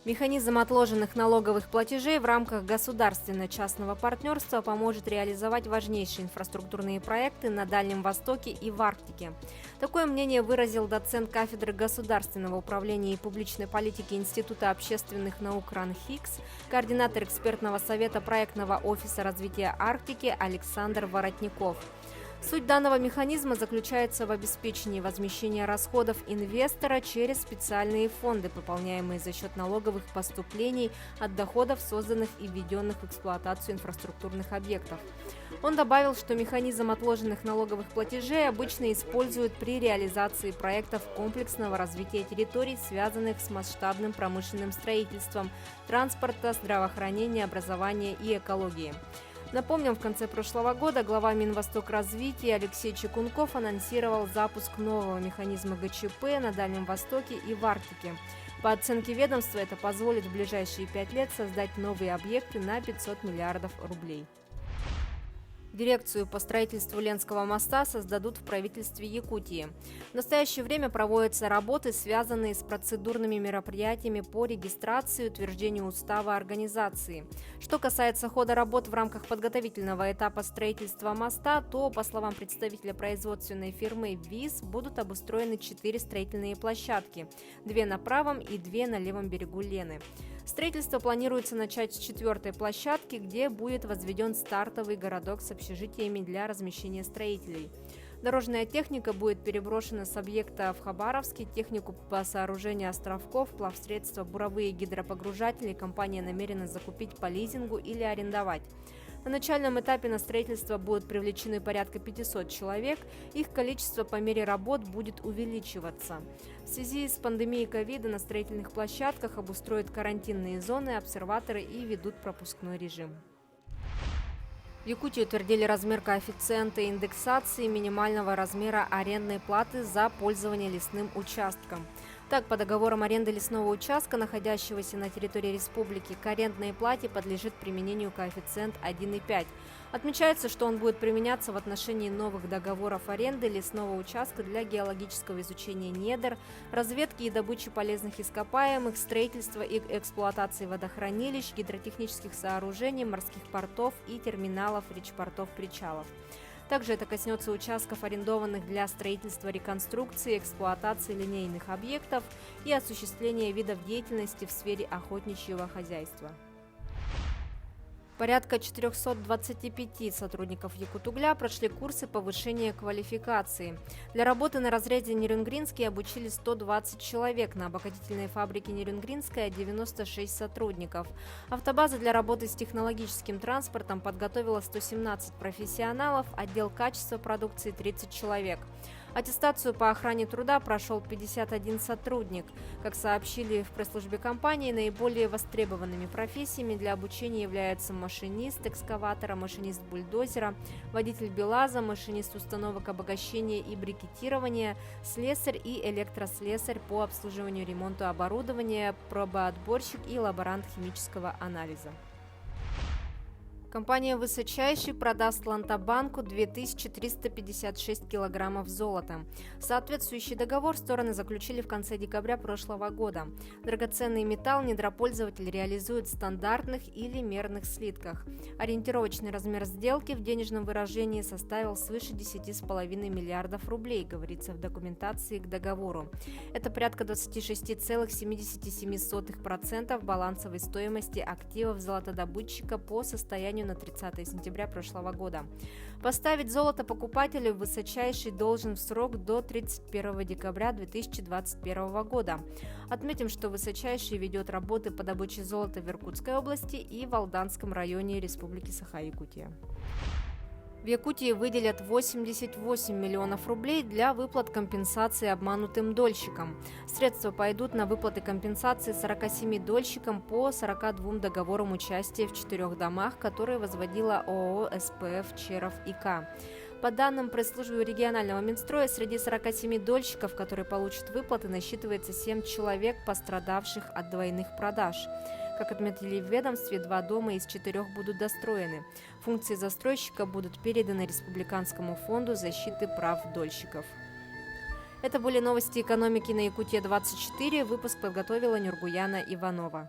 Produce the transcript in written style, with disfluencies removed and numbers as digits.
Механизм отложенных налоговых платежей в рамках государственно-частного партнерства поможет реализовать важнейшие инфраструктурные проекты на Дальнем Востоке и в Арктике. Такое мнение выразил доцент кафедры государственного управления и публичной политики Института общественных наук РАН ХИКС, координатор экспертного совета проектного офиса развития Арктики Александр Воротников. Суть данного механизма заключается в обеспечении возмещения расходов инвестора через специальные фонды, пополняемые за счет налоговых поступлений от доходов созданных и введенных в эксплуатацию инфраструктурных объектов. Он добавил, что механизм отложенных налоговых платежей обычно используют при реализации проектов комплексного развития территорий, связанных с масштабным промышленным строительством, транспорта, здравоохранения, образования и экологии. Напомним, в конце прошлого года глава Минвостокразвития Алексей Чекунков анонсировал запуск нового механизма ГЧП на Дальнем Востоке и в Арктике. По оценке ведомства, это позволит в ближайшие 5 лет создать новые объекты на 500 миллиардов рублей. Дирекцию по строительству Ленского моста создадут в правительстве Якутии. В настоящее время проводятся работы, связанные с процедурными мероприятиями по регистрации и утверждению устава организации. Что касается хода работ в рамках подготовительного этапа строительства моста, то, по словам представителя производственной фирмы ВИС, будут обустроены 4 строительные площадки – 2 на правом и 2 на левом берегу Лены. Строительство планируется начать с 4-й площадки, где будет возведен стартовый городок с общежитиями для размещения строителей. Дорожная техника будет переброшена с объекта в Хабаровске. Технику по сооружению островков, плавсредства, буровые гидропогружатели компания намерена закупить по лизингу или арендовать. На начальном этапе на строительство будут привлечены порядка 500 человек, их количество по мере работ будет увеличиваться. В связи с пандемией ковида на строительных площадках обустроят карантинные зоны, обсерваторы и ведут пропускной режим. В Якутии утвердили размер коэффициента индексации минимального размера арендной платы за пользование лесным участком. Так, по договорам аренды лесного участка, находящегося на территории республики, к арендной плате подлежит применению коэффициент 1,5. Отмечается, что он будет применяться в отношении новых договоров аренды лесного участка для геологического изучения недр, разведки и добычи полезных ископаемых, строительства и эксплуатации водохранилищ, гидротехнических сооружений, морских портов и терминалов речпортов-причалов. Также это коснется участков, арендованных для строительства, реконструкции, эксплуатации линейных объектов и осуществления видов деятельности в сфере охотничьего хозяйства. Порядка 425 сотрудников Якутугля прошли курсы повышения квалификации. Для работы на разряде Нерюнгринский обучили 120 человек, на обогатительной фабрике Нерюнгринская – 96 сотрудников. Автобаза для работы с технологическим транспортом подготовила 117 профессионалов, отдел качества продукции – 30 человек. Аттестацию по охране труда прошел 51 сотрудник. Как сообщили в пресс-службе компании, наиболее востребованными профессиями для обучения являются машинист экскаватора, машинист бульдозера, водитель БелАЗа, машинист установок обогащения и брикетирования, слесарь и электрослесарь по обслуживанию и ремонту оборудования, пробоотборщик и лаборант химического анализа. Компания «Высочайший» продаст Лантобанку 2356 килограммов золота. Соответствующий договор стороны заключили в конце декабря прошлого года. Драгоценный металл недропользователь реализует в стандартных или мерных слитках. Ориентировочный размер сделки в денежном выражении составил свыше 10,5 миллиардов рублей, говорится в документации к договору. Это порядка 26,77% балансовой стоимости активов золотодобытчика по состоянию на 30 сентября прошлого года. Поставить золото покупателю «Высочайший» должен в срок до 31 декабря 2021 года. Отметим, что «Высочайший» ведет работы по добыче золота в Иркутской области и в Алданском районе Республики Саха-Якутия. В Якутии выделят 88 миллионов рублей для выплат компенсации обманутым дольщикам. Средства пойдут на выплаты компенсации 47 дольщикам по 42 договорам участия в 4 домах, которые возводила ООО «СПФ Черов ИК». По данным пресс-службы регионального Минстроя, среди 47 дольщиков, которые получат выплаты, насчитывается 7 человек, пострадавших от двойных продаж. Как отметили в ведомстве, 2 дома из 4 будут достроены. Функции застройщика будут переданы Республиканскому фонду защиты прав дольщиков. Это были новости экономики на Якутия 24. Выпуск подготовила Нюргуяна Иванова.